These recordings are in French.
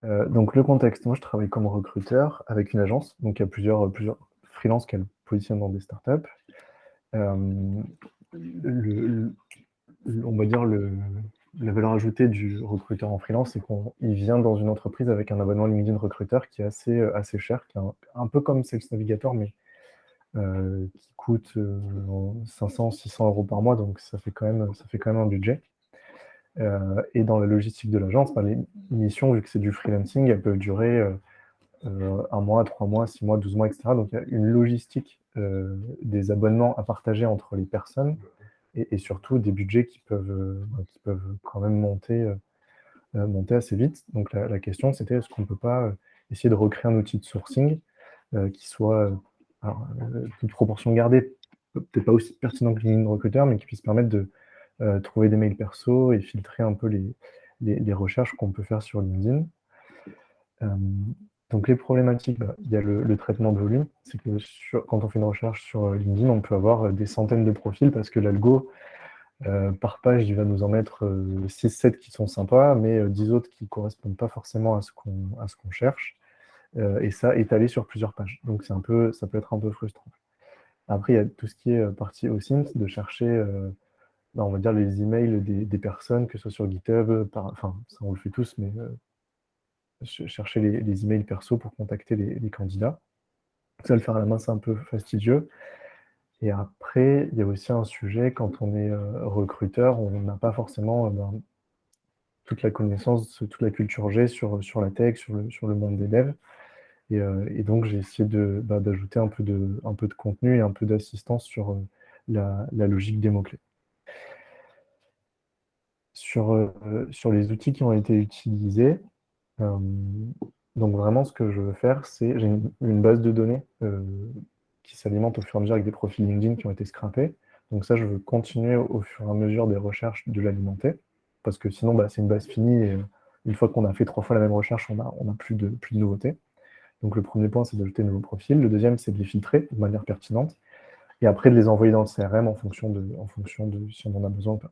Donc le contexte, moi je travaille comme recruteur avec une agence, donc il y a plusieurs freelances qu'elle positionne dans des startups. Euh, le, on va dire la valeur ajoutée du recruteur en freelance, c'est qu'il vient dans une entreprise avec un abonnement LinkedIn recruteur qui est assez cher, qui est un peu comme Sales Navigator, mais qui coûte 500-600 euros par mois, donc ça fait quand même un budget. Et dans la logistique de l'agence, les missions, vu que c'est du freelancing, elles peuvent durer 1 mois, 3 mois, 6 mois, 12 mois, etc. Donc il y a une logistique des abonnements à partager entre les personnes et surtout des budgets qui peuvent quand même monter assez vite. Donc la question, c'était est-ce qu'on ne peut pas essayer de recréer un outil de sourcing qui soit, alors, toute proportion gardée, peut-être pas aussi pertinent que LinkedIn Recruiter, mais qui puisse permettre de trouver des mails perso et filtrer un peu les recherches qu'on peut faire sur LinkedIn. Donc les problématiques, il y a le traitement de volume. C'est que quand on fait une recherche sur LinkedIn, on peut avoir des centaines de profils parce que l'algo, par page, il va nous en mettre 6-7 qui sont sympas, mais 10 autres qui ne correspondent pas forcément à ce qu'on cherche. Et ça étalé sur plusieurs pages. Donc ça peut être un peu frustrant. Après, il y a tout ce qui est partie OSINT, de chercher, on va dire, les emails des personnes, que ce soit sur GitHub, enfin, ça on le fait tous, mais chercher les emails perso pour contacter les candidats. Ça, le faire à la main, c'est un peu fastidieux. Et après, il y a aussi un sujet, quand on est recruteur, on n'a pas forcément toute la connaissance, toute la culture G sur la tech, sur le monde des devs. Et donc, j'ai essayé d'ajouter un peu de contenu et un peu d'assistance sur la logique des mots-clés. Sur les outils qui ont été utilisés, euh, donc vraiment, ce que je veux faire, c'est j'ai une base de données qui s'alimente au fur et à mesure avec des profils LinkedIn qui ont été scrapés. Donc ça, je veux continuer au fur et à mesure des recherches de l'alimenter, parce que sinon, c'est une base finie et une fois qu'on a fait 3 fois la même recherche, on n'a plus de nouveautés. Donc le premier point, c'est d'ajouter de nouveaux profils. Le deuxième, c'est de les filtrer de manière pertinente. Et après, de les envoyer dans le CRM en fonction de si on en a besoin ou pas.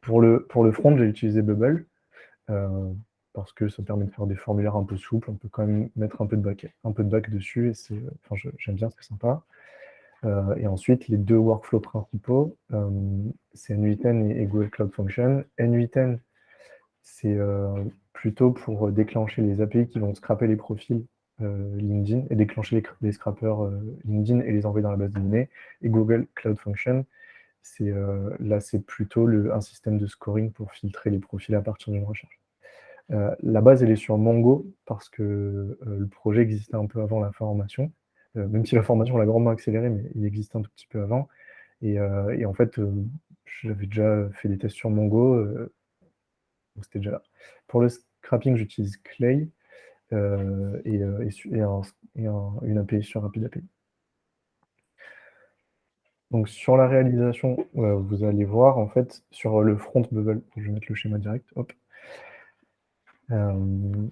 Pour le front, j'ai utilisé Bubble, euh, parce que ça permet de faire des formulaires un peu souples. On peut quand même mettre un peu de back dessus, et j'aime bien, c'est sympa. Et ensuite, les deux workflows principaux, c'est N8N et Google Cloud Function. N8N, c'est plutôt pour déclencher les API qui vont scraper les profils LinkedIn et déclencher les scrappers LinkedIn et les envoyer dans la base de données. Et Google Cloud Function, là, c'est plutôt un système de scoring pour filtrer les profils à partir d'une recherche. La base, elle est sur Mongo parce que le projet existait un peu avant la formation. Même si la formation l'a grandement accéléré, mais il existait un tout petit peu avant. Et en fait, j'avais déjà fait des tests sur Mongo, donc c'était déjà là. Pour le scrapping, j'utilise Clay une API sur RapidAPI. Donc sur la réalisation, vous allez voir, en fait, sur le front Bubble, je vais mettre le schéma direct, hop.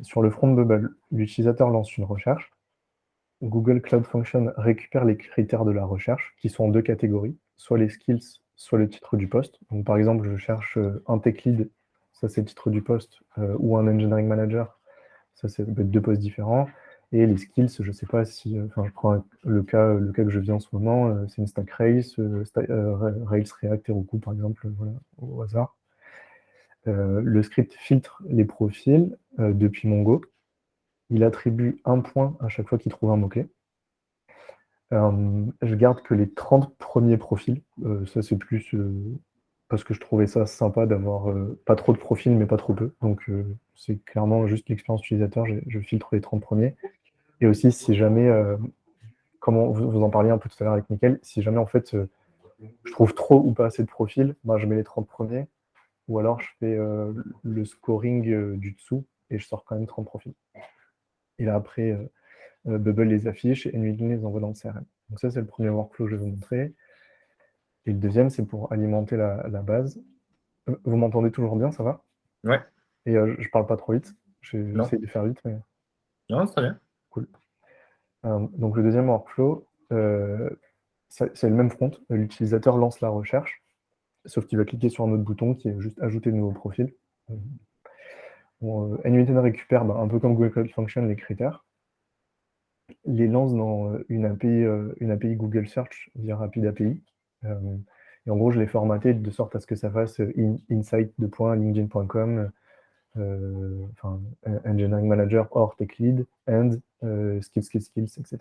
Sur le front Bubble, l'utilisateur lance une recherche. Google Cloud Function récupère les critères de la recherche, qui sont en deux catégories, soit les skills, soit le titre du poste. Donc, par exemple, je cherche un tech lead, ça c'est le titre du poste, ou un engineering manager, ça peut être deux postes différents. Et les skills, je ne sais pas si, je prends le cas que je vis en ce moment, c'est une stack Rails, Rails, React, Heroku, par exemple, voilà, au hasard. Le script filtre les profils depuis Mongo. Il attribue 1 point à chaque fois qu'il trouve un mot-clé. Je garde que les 30 premiers profils. Ça, c'est plus parce que je trouvais ça sympa d'avoir pas trop de profils, mais pas trop peu. Donc, c'est clairement juste l'expérience utilisateur. Je filtre les 30 premiers. Et aussi, si jamais, comme vous en parliez un peu tout à l'heure avec Mickaël, si jamais, en fait, je trouve trop ou pas assez de profils, je mets les 30 premiers. Ou alors, je fais le scoring du dessous et je sors quand même 30 profils. Et là, après, Bubble les affiche et N8N les envoie dans le CRM. Donc ça, c'est le premier workflow que je vais vous montrer. Et le deuxième, c'est pour alimenter la base. Vous m'entendez toujours bien, ça va? Ouais, Et je parle pas trop vite. non, J'essaie de faire vite, mais non, c'est très bien. cool. Donc le deuxième workflow, c'est le même front. L'utilisateur lance la recherche, sauf qu'il va cliquer sur un autre bouton qui est juste ajouter de nouveaux profils. NUITN récupère, un peu comme Google Cloud Function, les critères, les lance dans une API Google Search via Rapid API. Et en gros, je l'ai formaté de sorte à ce que ça fasse insight.linkedin.com, Engineering Manager or Tech Lead, and skills, etc.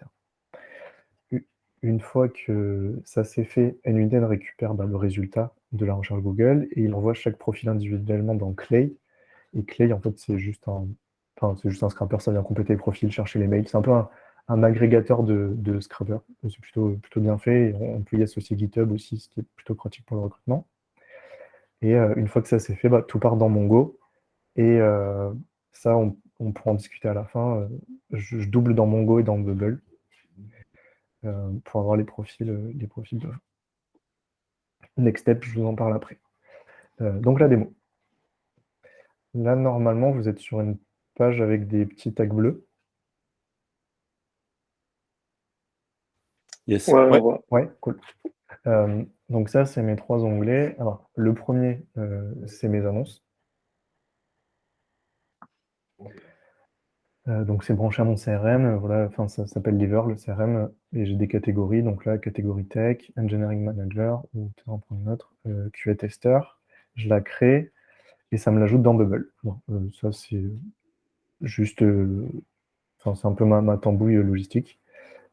Une fois que ça s'est fait, NUITN récupère le résultat de la recherche Google et il envoie chaque profil individuellement dans Clay. Et Clay, en fait, c'est juste un scrapper, ça vient compléter les profils, chercher les mails. C'est un peu un agrégateur de scrapper. C'est plutôt bien fait. Et on peut y associer GitHub aussi, ce qui est plutôt pratique pour le recrutement. Et une fois que ça s'est fait, tout part dans Mongo. Et ça, on pourra en discuter à la fin. Je double dans Mongo et dans Bubble pour avoir les profils de Next Step, je vous en parle après. Donc la démo. Là, normalement, vous êtes sur une page avec des petits tags bleus. Yes. Ouais, on voit. Ouais, cool. Donc ça, c'est mes 3 onglets. Alors, le premier, c'est mes annonces. Donc c'est branché à mon CRM, voilà, ça s'appelle Lever, le CRM, et j'ai des catégories, donc là, catégorie Tech, Engineering Manager, ou peut-être en prendre une autre, QA Tester, je la crée, et ça me l'ajoute dans Bubble. Bon, ça, c'est juste, c'est un peu ma tambouille logistique.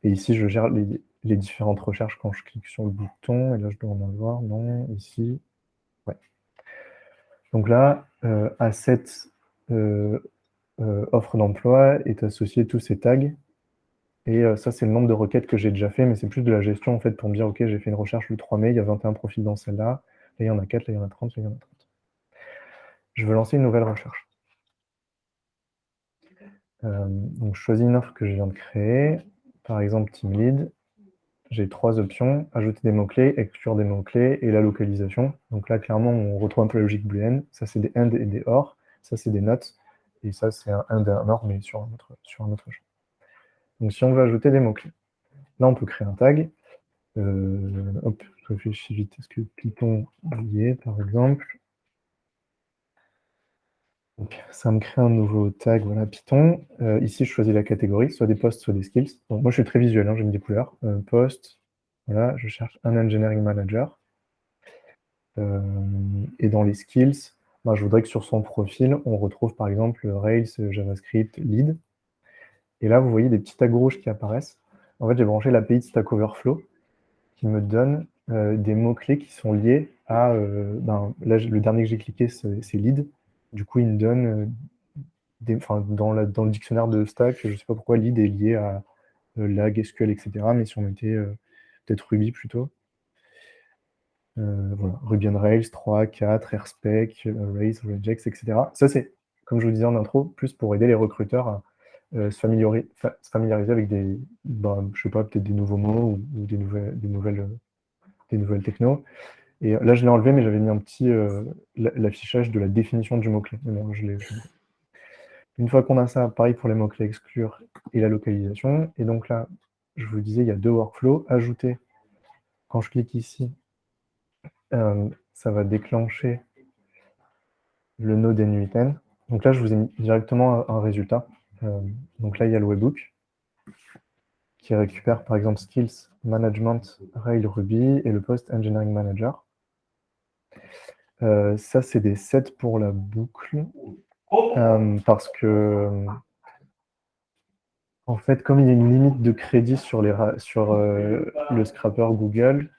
Et ici, je gère les différentes recherches quand je clique sur le bouton, et là, je dois en avoir, non, ici, ouais. Donc là, asset offre d'emploi est associé tous ces tags. Et ça, c'est le nombre de requêtes que j'ai déjà fait, mais c'est plus de la gestion en fait pour me dire, OK, j'ai fait une recherche le 3 mai, il y a 21 profils dans celle-là, là, il y en a 4, là, il y en a 30, là, il y en a 30. Je veux lancer une nouvelle recherche. Donc, je choisis une offre que je viens de créer, par exemple Team Lead. J'ai 3 options, ajouter des mots-clés, exclure des mots-clés et la localisation. Donc là, clairement, on retrouve un peu la logique booléenne. Ça, c'est des AND et des OR. Ça, c'est des notes. Et ça, c'est un AND et un OR, mais sur un autre champ. Donc, si on veut ajouter des mots-clés, là, on peut créer un tag. Hop, je réfléchis vite. Est-ce que Python y est, par exemple? Donc, ça me crée un nouveau tag, voilà, Python. Ici, je choisis la catégorie, soit des posts, soit des skills. Donc, moi, je suis très visuel, j'aime des couleurs. Post, voilà, je cherche un engineering manager. Et dans les skills, je voudrais que sur son profil, on retrouve par exemple Rails, JavaScript, Lead. Et là, vous voyez des petits tags rouges qui apparaissent. En fait, j'ai branché l'API de Stack Overflow qui me donne des mots-clés qui sont liés à... là, le dernier que j'ai cliqué, c'est lead. Du coup, il me donne dans le dictionnaire de Stack, je ne sais pas pourquoi lead est lié à lag, SQL, etc. Mais si on mettait peut-être Ruby plutôt. Voilà, Ruby on Rails 3, 4, RSpec, Rails, Regex, etc. Ça, c'est, comme je vous disais en intro, plus pour aider les recruteurs à se familiariser avec je sais pas, peut-être des nouveaux mots ou des nouvelles technos. Et là, je l'ai enlevé, mais j'avais mis un petit l'affichage de la définition du mot-clé. Bon, une fois qu'on a ça, pareil pour les mots-clés exclure et la localisation. Et donc là, je vous disais, il y a 2 workflows. Ajouter, quand je clique ici, ça va déclencher le node NUITN. Donc là, je vous ai mis directement un résultat. Donc là, il y a le webhook qui récupère par exemple Skills, Management, Rails, Ruby et le post Engineering Manager. Ça, c'est des sets pour la boucle. Parce que, en fait, comme il y a une limite de crédit sur le scrapper Google,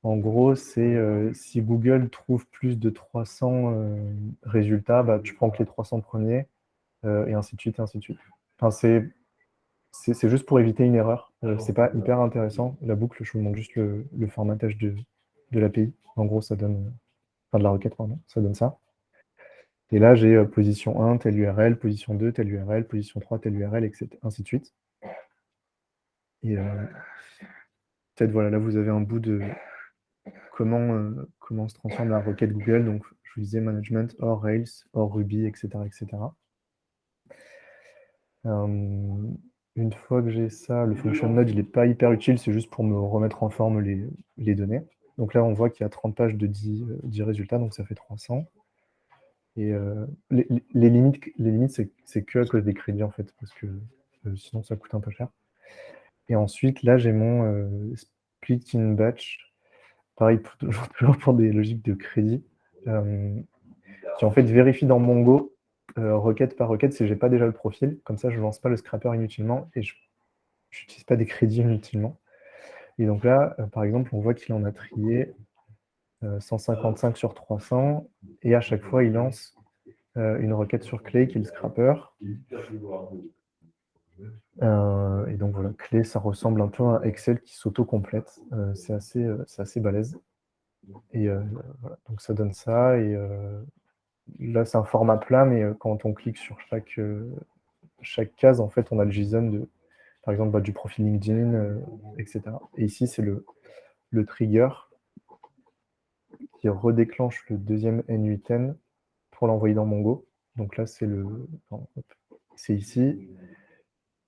en gros, c'est si Google trouve plus de 300 résultats, tu prends que les 300 premiers, et ainsi de suite, et ainsi de suite. Enfin, c'est juste pour éviter une erreur. C'est pas hyper intéressant. La boucle, je vous montre juste le formatage de l'API. En gros, ça donne... Enfin, de la requête, pardon. Ça donne ça. Et là, j'ai position 1, telle URL, position 2, telle URL, position 3, telle URL, etc. Ainsi de suite. Et peut-être, voilà, là, vous avez un bout de comment se transforme la requête Google. Donc, je vous disais management, hors Rails, hors Ruby, etc. etc. Une fois que j'ai ça, le function node, il n'est pas hyper utile, c'est juste pour me remettre en forme les données. Donc là, on voit qu'il y a 30 pages de 10 résultats, donc ça fait 300. Et les limites c'est que à cause des crédits, en fait, parce que sinon, ça coûte un peu cher. Et ensuite, là, j'ai mon split in batch. Pareil, toujours pour des logiques de crédit, qui en fait vérifie dans Mongo, requête par requête, si j'ai pas déjà le profil. Comme ça, je lance pas le scrapper inutilement et je n'utilise pas des crédits inutilement. Et donc là, par exemple, on voit qu'il en a trié 155 sur 300, et à chaque fois, il lance une requête sur clé qui est le scrapper. Et donc voilà, clé, ça ressemble un peu à un Excel qui s'auto-complète. C'est assez balèze. Et voilà, donc ça donne ça. Et là, c'est un format plat, mais quand on clique sur chaque case, en fait, on a le JSON par exemple, du profil LinkedIn, etc. Et ici, c'est le trigger qui redéclenche le deuxième N8N pour l'envoyer dans Mongo. Donc là, c'est ici.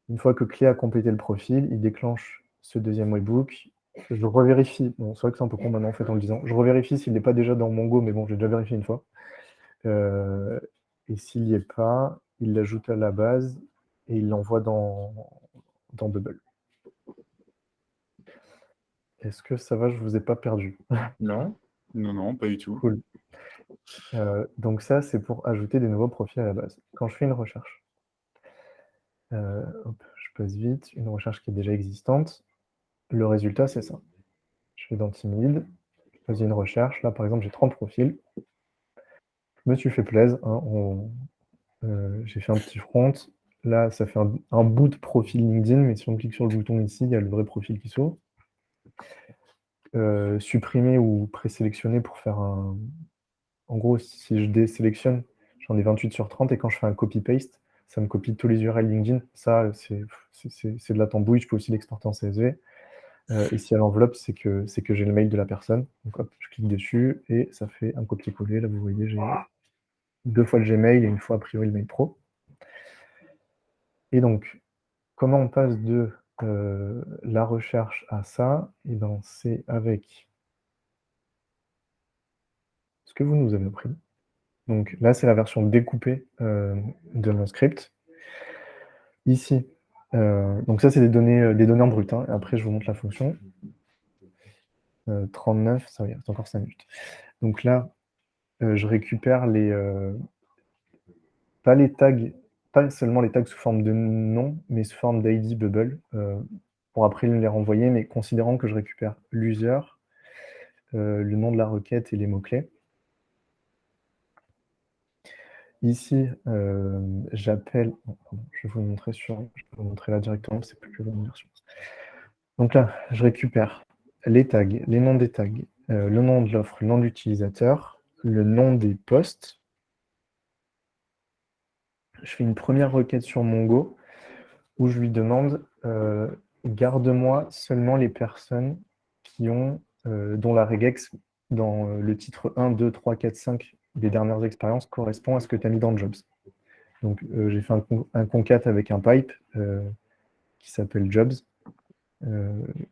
Une fois que Clé a complété le profil, il déclenche ce deuxième webhook. Je revérifie. Bon, c'est vrai que c'est un peu con maintenant en fait en le disant. Je revérifie s'il n'est pas déjà dans Mongo, mais bon, j'ai déjà vérifié une fois. Et s'il n'y est pas, il l'ajoute à la base et il l'envoie dans Bubble. Est-ce que ça va? Je ne vous ai pas perdu. Non, non, pas du tout. Cool. Donc ça, c'est pour ajouter des nouveaux profils à la base. Quand je fais une recherche, je passe vite, une recherche qui est déjà existante, le résultat, c'est ça. Je vais dans Timid, je pose une recherche. Là, par exemple, j'ai 30 profils. Je me suis fait plaisir. Hein, j'ai fait un petit front. Là, ça fait un bout de profil LinkedIn, mais si on clique sur le bouton ici, il y a le vrai profil qui s'ouvre. Supprimer ou présélectionner pour faire un... En gros, si je désélectionne, j'en ai 28 sur 30, et quand je fais un copy-paste, ça me copie tous les URL LinkedIn. Ça, c'est de la tambouille. Je peux aussi l'exporter en CSV. Et si à l'enveloppe, c'est que j'ai le mail de la personne. Donc hop, je clique dessus et ça fait un copier-coller. Là, vous voyez, j'ai 2 fois le Gmail et une fois a priori le mail pro. Et donc, comment on passe de la recherche à ça? Et ben, c'est avec ce que vous nous avez appris. Donc là, c'est la version découpée de mon script. Ici, donc ça, c'est des données en brut. Hein. Après, je vous montre la fonction. 39, ça va, c'est encore 5 minutes. Donc là, je récupère pas les tags, pas seulement les tags sous forme de nom, mais sous forme d'ID Bubble, pour après les renvoyer, mais considérant que je récupère l'user, le nom de la requête et les mots-clés. Ici, j'appelle... je vais vous montrer là directement, c'est plus que la même version. Donc là, je récupère les tags, les noms des tags, le nom de l'offre, le nom de l'utilisateur, le nom des posts. Je fais une première requête sur Mongo où je lui demande garde-moi seulement les personnes qui ont, dont la regex dans le titre 1, 2, 3, 4, 5 des dernières expériences correspond à ce que tu as mis dans Jobs. Donc j'ai fait un concat avec un pipe qui s'appelle Jobs,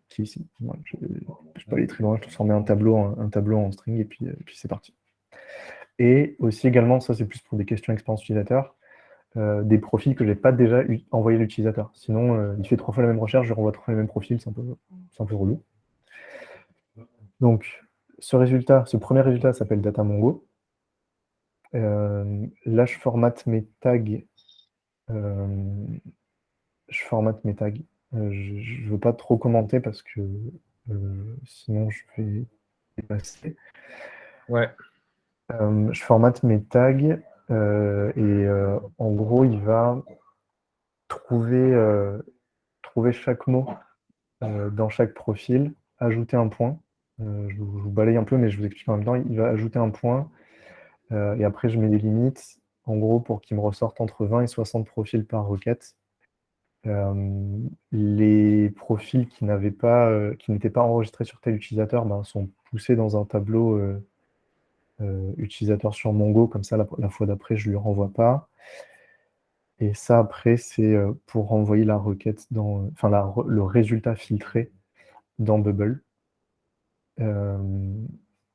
qui est ici. Voilà, je ne vais pas aller très loin, je transformais un tableau en string et puis c'est parti. Et aussi également, ça c'est plus pour des questions expérience utilisateur, des profils que je n'ai pas déjà envoyé à l'utilisateur. Sinon, il fait 3 fois la même recherche, je renvoie 3 fois le même profil, c'est un peu relou. Donc, ce premier résultat s'appelle DataMongo. Là, je formate mes tags. Je ne veux pas trop commenter parce que sinon je vais dépasser. Ouais. Je formate mes tags et en gros, il va trouver chaque mot dans chaque profil, ajouter un point. Je vous balaye un peu, mais je vous explique en même temps. Il va ajouter un point et après, je mets des limites, en gros, pour qu'il me ressorte entre 20 et 60 profils par requête. Les profils qui n'étaient pas enregistrés sur tel utilisateur sont poussés dans un tableau utilisateur sur Mongo, comme ça la fois d'après je ne lui renvoie pas. Et ça après c'est pour renvoyer la requête le résultat filtré dans Bubble.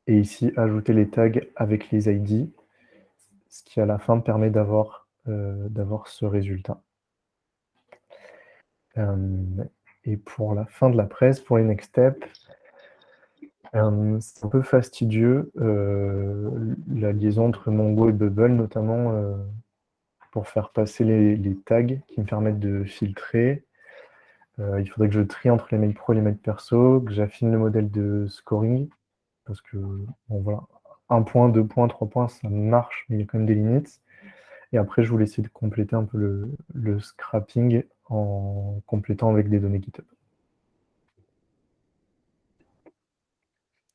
Et ici ajouter les tags avec les ID. ce qui à la fin permet d'avoir ce résultat. Et pour la fin de la presse, pour les next steps, c'est un peu fastidieux, la liaison entre Mongo et Bubble, notamment pour faire passer les tags qui me permettent de filtrer. Il faudrait que je trie entre les mails pro et les mails perso, que j'affine le modèle de scoring, parce que, bon, voilà, 1 point, 2 points, 3 points, ça marche, mais il y a quand même des limites. Et après, je voulais essayer de compléter un peu le scrapping en complétant avec des données GitHub.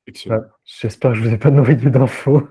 Excellent. J'espère que je vous ai pas noyé d'infos.